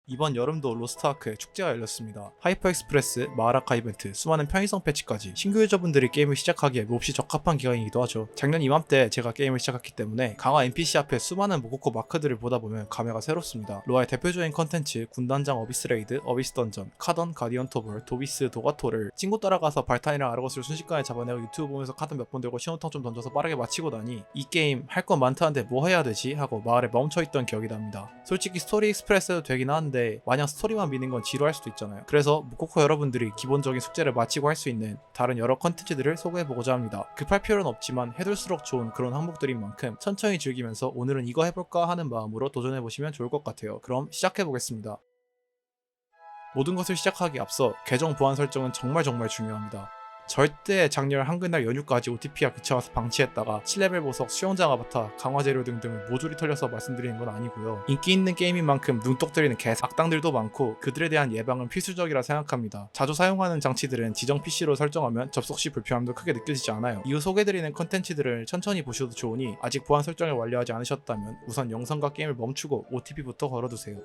이번 여름도 로스트아크의 축제가 열렸습니다. 하이퍼익스프레스, 마하라카 이벤트, 수많은 편의성 패치까지 신규 유저분들이 게임을 시작하기에 몹시 적합한 기간이기도 하죠. 작년 이맘때 제가 게임을 시작했기 때문에 강화 NPC 앞에 수많은 모코코 마크들을 보다 보면 감회가 새롭습니다. 로아의 대표적인 컨텐츠 군단장 어비스 레이드, 어비스 던전, 카던, 가디언 토벌, 도비스, 도가토를 친구 따라가서 발탄이랑 아르거스를 순식간에 잡아내고 유튜브 보면서 카던 몇 번 들고 신호탄 좀 던져서 빠르게 마치고 나니 이 게임 할 건 많다는데 뭐 해야 되지? 하고 마을에 멈춰있던 기억이 납니다. 솔직히 스토리 익스프레스도 되긴 하는데 마냥 스토리만 미는 건 지루할 수도 있잖아요. 그래서 모코코 여러분들이 기본적인 숙제를 마치고 할 수 있는 다른 여러 컨텐츠들을 소개해보고자 합니다. 급할 필요는 없지만 해둘수록 좋은 그런 항목들인 만큼 천천히 즐기면서 오늘은 이거 해볼까 하는 마음으로 도전해보시면 좋을 것 같아요. 그럼 시작해보겠습니다. 모든 것을 시작하기 앞서 계정 보안 설정은 정말 중요합니다. 절대 작년 한글날 연휴까지 OTP와 귀찮아서 방치했다가 7레벨 보석, 수영장 아바타, 강화 재료 등등을 모조리 털려서 말씀드리는 건 아니고요. 인기 있는 게임인 만큼 눈독 들이는 악당들도 많고 그들에 대한 예방은 필수적이라 생각합니다. 자주 사용하는 장치들은 지정 PC로 설정하면 접속 시 불편함도 크게 느껴지지 않아요. 이후 소개드리는 컨텐츠들을 천천히 보셔도 좋으니 아직 보안 설정을 완료하지 않으셨다면 우선 영상과 게임을 멈추고 OTP부터 걸어두세요.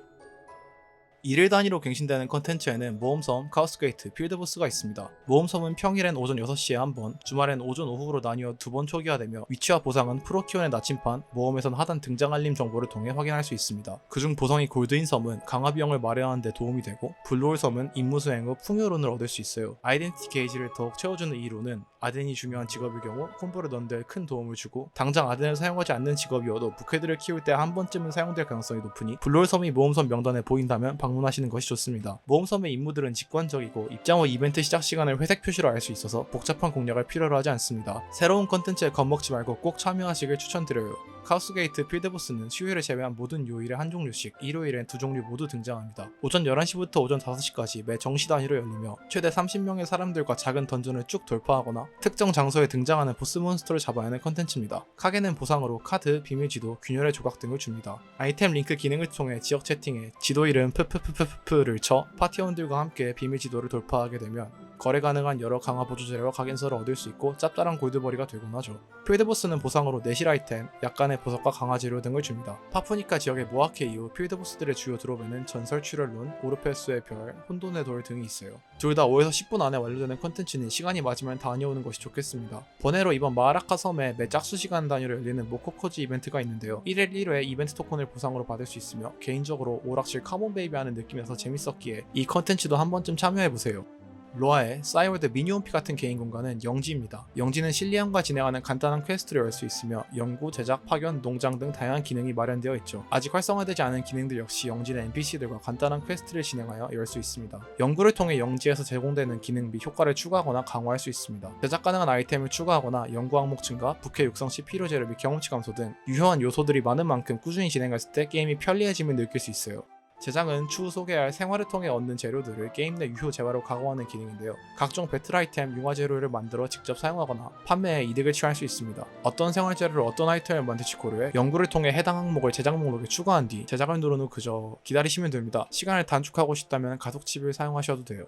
일일 단위로 갱신되는 컨텐츠에는 모험섬, 카오스게이트, 필드보스가 있습니다. 모험섬은 평일엔 오전 6시에 한 번, 주말엔 오전 오후로 나뉘어 2번 초기화되며 위치와 보상은 프로키온의 나침판, 모험에선 하단 등장 알림 정보를 통해 확인할 수 있습니다. 그중 보상이 골드인 섬은 강화 비용을 마련하는 데 도움이 되고 블루홀 섬은 임무 수행 후 풍요론을 얻을 수 있어요. 아이덴티티 게이지를 더욱 채워주는 이 론은 아덴이 중요한 직업일 경우 콤보를 넣는 데 큰 도움을 주고 당장 아덴을 사용하지 않는 직업이어도 부캐들을 키울 때 한 번쯤은 사용될 가능성이 높으니 블루홀 섬이 모험섬 명단에 보인다면 방문하시는 것이 좋습니다. 모험섬의 임무들은 직관적이고 입장 후 이벤트 시작 시간을 회색 표시로 알 수 있어서 복잡한 공략을 필요로 하지 않습니다. 새로운 컨텐츠에 겁먹지 말고 꼭 참여하시길 추천드려요. 카오스게이트 필드보스는 수요일을 제외한 모든 요일에 한 종류씩, 일요일엔 2종류 모두 등장합니다. 오전 11시부터 오전 5시까지 매 정시 단위로 열리며 최대 30명의 사람들과 작은 던전을 쭉 돌파하거나 특정 장소에 등장하는 보스 몬스터를 잡아야 하는 컨텐츠입니다. 카게는 보상으로 카드, 비밀지도, 균열의 조각 등을 줍니다. 아이템 링크 기능을 통해 지역 채팅에 지도 이름 푸푸푸푸푸를 쳐 파티원들과 함께 비밀지도를 돌파하게 되면 거래 가능한 여러 강화 보조 재료와 각인서를 얻을 수 있고 짭짤한 골드벌이가 되곤 하죠. 필드보스는 보상으로 내실 아이템, 약간의 보석과 강화 재료 등을 줍니다. 파푸니카 지역의 모아케 이후 필드보스들의 주요 드롭에는 전설 출혈론, 오르페스의 별, 혼돈의 돌 등이 있어요. 둘 다 5에서 10분 안에 완료되는 컨텐츠니 시간이 맞으면 다녀오는 것이 좋겠습니다. 번외로 이번 마하라카 섬에 매 짝수 시간 단위로 열리는 모코코지 이벤트가 있는데요. 1일 1회 이벤트 토큰을 보상으로 받을 수 있으며 개인적으로 오락실 카몬 베이비 하는 느낌에서 재밌었기에 이 컨텐츠도 한 번쯤 참여해보세요. 로아의 싸이월드 미니홈피 같은 개인 공간은 영지입니다. 영지는 실리안과 진행하는 간단한 퀘스트를 열 수 있으며 연구, 제작, 파견, 농장 등 다양한 기능이 마련되어 있죠. 아직 활성화되지 않은 기능들 역시 영지는 NPC들과 간단한 퀘스트를 진행하여 열 수 있습니다. 연구를 통해 영지에서 제공되는 기능 및 효과를 추가하거나 강화할 수 있습니다. 제작 가능한 아이템을 추가하거나 연구 항목 증가, 부캐 육성 시 필요 재료 및 경험치 감소 등 유효한 요소들이 많은 만큼 꾸준히 진행했을 때 게임이 편리해짐을 느낄 수 있어요. 제작은 추후 소개할 생활을 통해 얻는 재료들을 게임 내 유효 재화로 가공하는 기능인데요. 각종 배틀 아이템, 융화 재료를 만들어 직접 사용하거나 판매에 이득을 취할 수 있습니다. 어떤 생활 재료를 어떤 아이템을 만들지 고려해 연구를 통해 해당 항목을 제작 목록에 추가한 뒤 제작을 누른 후 그저 기다리시면 됩니다. 시간을 단축하고 싶다면 가속칩을 사용하셔도 돼요.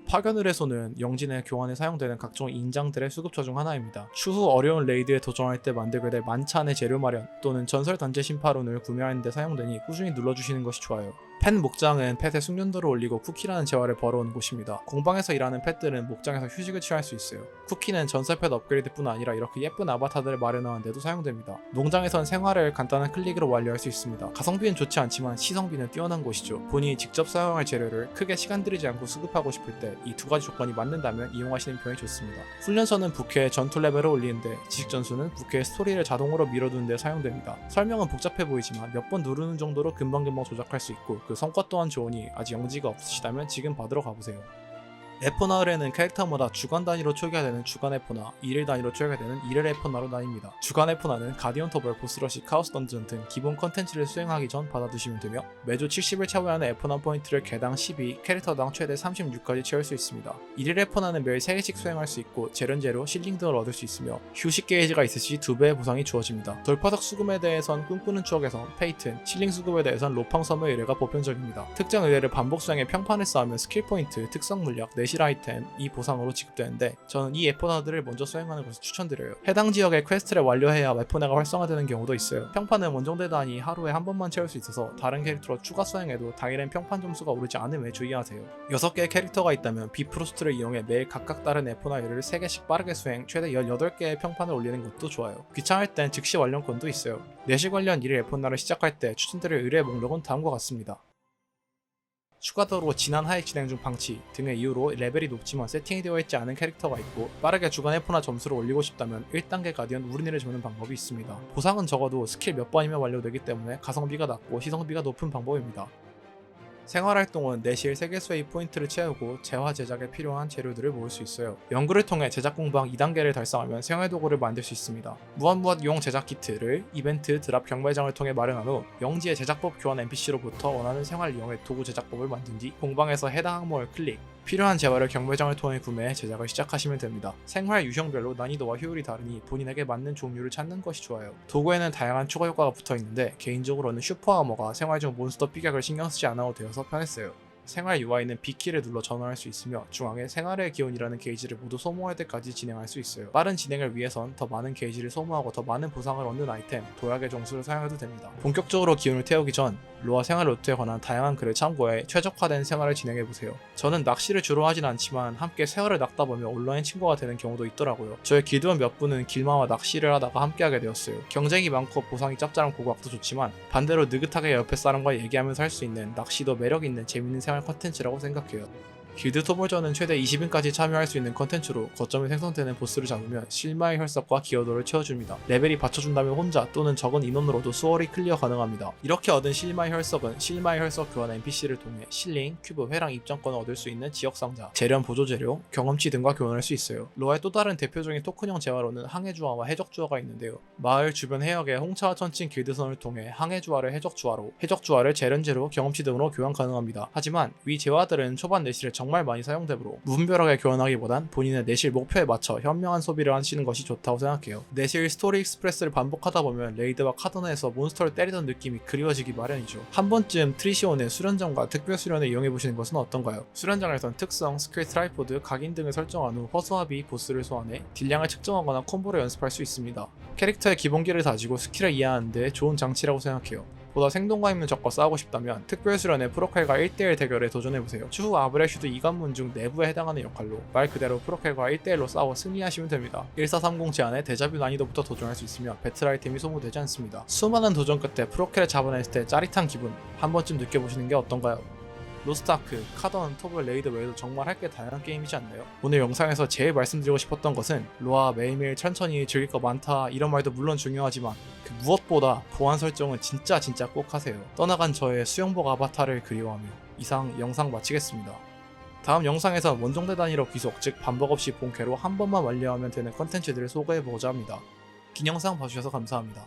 파견을에서는 영진의 교환에 사용되는 각종 인장들의 수급처 중 하나입니다. 추후 어려운 레이드에 도전할 때 만들게 될 만찬의 재료 마련 또는 전설 단재 심파론을 구매하는 데 사용되니 꾸준히 눌러주시는 것이 좋아요. 펫 목장은 펫의 숙련도를 올리고 쿠키라는 재화를 벌어오는 곳입니다. 공방에서 일하는 펫들은 목장에서 휴식을 취할 수 있어요. 쿠키는 전설 펫 업그레이드뿐 아니라 이렇게 예쁜 아바타들을 마련하는 데도 사용됩니다. 농장에선 생활을 간단한 클릭으로 완료할 수 있습니다. 가성비는 좋지 않지만 시성비는 뛰어난 곳이죠. 본인이 직접 사용할 재료를 크게 시간 들이지 않고 수급하고 싶을 때 이 두 가지 조건이 맞는다면 이용하시는 편이 좋습니다. 훈련소는 부캐의 전투 레벨을 올리는데, 지식 전수는 부캐의 스토리를 자동으로 밀어두는 데 사용됩니다. 설명은 복잡해 보이지만 몇 번 누르는 정도로 금방금방 조작할 수 있고 그 성과 또한 좋으니 아직 영지가 없으시다면 지금 받으러 가보세요. 에포나을에는 캐릭터마다 주간 단위로 초기화되는 주간 에포나, 일일 단위로 초기화되는 일일 에포나로 나뉩니다. 주간 에포나는 가디언 터벌, 보스러시, 카오스 던전 등 기본 컨텐츠를 수행하기 전 받아두시면 되며 매주 70을 채워야 하는 에포나 포인트를 개당 12, 캐릭터당 최대 36까지 채울 수 있습니다. 일일 에포나는 매일 3개씩 수행할 수 있고 재련제로 실링 등을 얻을 수 있으며 휴식 게이지가 있을 시 2배의 보상이 주어집니다. 돌파석 수금에 대해선 꿈꾸는 추억에선 페이튼, 실링 수급에 대해선 로팡섬의 의뢰가 보편적입니다. 특정 의뢰를 반복 수행해 평판을 쌓으면 스킬 포인트, 특성 물약, 내실 아이템이 보상으로 지급되는데 저는 이 에포나들을 먼저 수행하는 것을 추천드려요. 해당 지역의 퀘스트를 완료해야 에포나가 활성화되는 경우도 있어요. 평판은 원정대단이 하루에 한 번만 채울 수 있어서 다른 캐릭터로 추가 수행해도 당일엔 평판 점수가 오르지 않음에 주의하세요. 6개의 캐릭터가 있다면 비프로스트를 이용해 매일 각각 다른 에포나 요리를 3개씩 빠르게 수행, 최대 18개의 평판을 올리는 것도 좋아요. 귀찮을 땐 즉시 완료권도 있어요. 내실 관련 1일 에포나를 시작할 때 추천드릴 의뢰 목록은 다음과 같습니다. 추가적으로 지난 하익 진행 중 방치 등의 이유로 레벨이 높지만 세팅이 되어 있지 않은 캐릭터가 있고 빠르게 주간 에포나 점수를 올리고 싶다면 1단계 가디언 우르니를 주는 방법이 있습니다. 보상은 적어도 스킬 몇 번이면 완료되기 때문에 가성비가 낮고 희성비가 높은 방법입니다. 생활활동은 내실 세계수의 포인트를 채우고 재화 제작에 필요한 재료들을 모을 수 있어요. 연구를 통해 제작 공방 2단계를 달성하면 생활도구를 만들 수 있습니다. 무한무한용 제작 키트를 이벤트 드랍 경매장을 통해 마련한 후 영지의 제작법 교환 NPC로부터 원하는 생활 이용의 도구 제작법을 만든 뒤 공방에서 해당 항목을 클릭, 필요한 재화를 경매장을 통해 구매해 제작을 시작하시면 됩니다. 생활 유형별로 난이도와 효율이 다르니 본인에게 맞는 종류를 찾는 것이 좋아요. 도구에는 다양한 추가 효과가 붙어 있는데 개인적으로는 슈퍼 아머가 생활 중 몬스터 삐약을 신경 쓰지 않아도 되어서 편했어요. 생활 UI는 B키를 눌러 전환할 수 있으며 중앙에 생활의 기운이라는 게이지를 모두 소모할 때까지 진행할 수 있어요. 빠른 진행을 위해선 더 많은 게이지를 소모하고 더 많은 보상을 얻는 아이템, 도약의 정수를 사용해도 됩니다. 본격적으로 기운을 태우기 전 로아 생활 루트에 관한 다양한 글을 참고해 최적화된 생활을 진행해보세요. 저는 낚시를 주로 하진 않지만 함께 새어를 낚다 보며 온라인 친구가 되는 경우도 있더라고요. 저의 길드원 몇 분은 길마와 낚시를 하다가 함께하게 되었어요. 경쟁이 많고 보상이 짭짤한 고각도 좋지만 반대로 느긋하게 옆에 사람과 얘기하면서 할 수 있는 낚시도 매력있는 재밌는 생활 컨텐츠라고 생각해요. 길드 토벌전은 최대 20인까지 참여할 수 있는 컨텐츠로 거점에 생성되는 보스를 잡으면 실마의 혈석과 기여도를 채워줍니다. 레벨이 받쳐준다면 혼자 또는 적은 인원으로도 수월히 클리어 가능합니다. 이렇게 얻은 실마의 혈석은 실마의 혈석 교환 NPC를 통해 실링, 큐브, 회랑 입장권을 얻을 수 있는 지역상자, 재련 보조재료, 경험치 등과 교환할 수 있어요. 로아의 또 다른 대표적인 토큰형 재화로는 항해주화와 해적주화가 있는데요. 마을 주변 해역의 홍차와 천친 길드선을 통해 항해주화를 해적주화로, 해적주화를 재련제로, 경험치 등으로 교환 가능합니다. 하지만 위 재화들은 초반 내실에 정말 많이 사용되므로 무분별하게 교환하기보단 본인의 내실 목표에 맞춰 현명한 소비를 하시는 것이 좋다고 생각해요. 내실 스토리 익스프레스를 반복하다 보면 레이드와 카드너에서 몬스터를 때리던 느낌이 그리워지기 마련이죠. 한 번쯤 트리시온의 수련장과 특별 수련을 이용해보시는 것은 어떤가요? 수련장에선 특성, 스킬 트라이포드, 각인 등을 설정한 후 허수아비 보스를 소환해 딜량을 측정하거나 콤보를 연습할 수 있습니다. 캐릭터의 기본기를 다지고 스킬을 이해하는 데 좋은 장치라고 생각해요. 보다 생동감 있는 적과 싸우고 싶다면 특별수련의 프로켈과 1대1 대결에 도전해보세요. 추후 아브레슈드 2관문 중 내부에 해당하는 역할로 말 그대로 프로켈과 1대1로 싸워 승리하시면 됩니다. 1430 제한의 데자뷰 난이도부터 도전할 수 있으며 배틀 아이템이 소모되지 않습니다. 수많은 도전 끝에 프로켈을 잡아냈을 때 짜릿한 기분 한 번쯤 느껴보시는 게 어떤가요? 로스트아크, 카던, 토벌, 레이드 외에도 정말 할 게 다양한 게임이지 않나요? 오늘 영상에서 제일 말씀드리고 싶었던 것은 로아 매일매일 천천히 즐길 거 많다 이런 말도 물론 중요하지만 그 무엇보다 보안 설정은 진짜 꼭 하세요. 떠나간 저의 수영복 아바타를 그리워하며 이상 영상 마치겠습니다. 다음 영상에선 원정대 단위로 귀속 즉 반복 없이 본캐로 한 번만 완료하면 되는 컨텐츠들을 소개해보고자 합니다. 긴 영상 봐주셔서 감사합니다.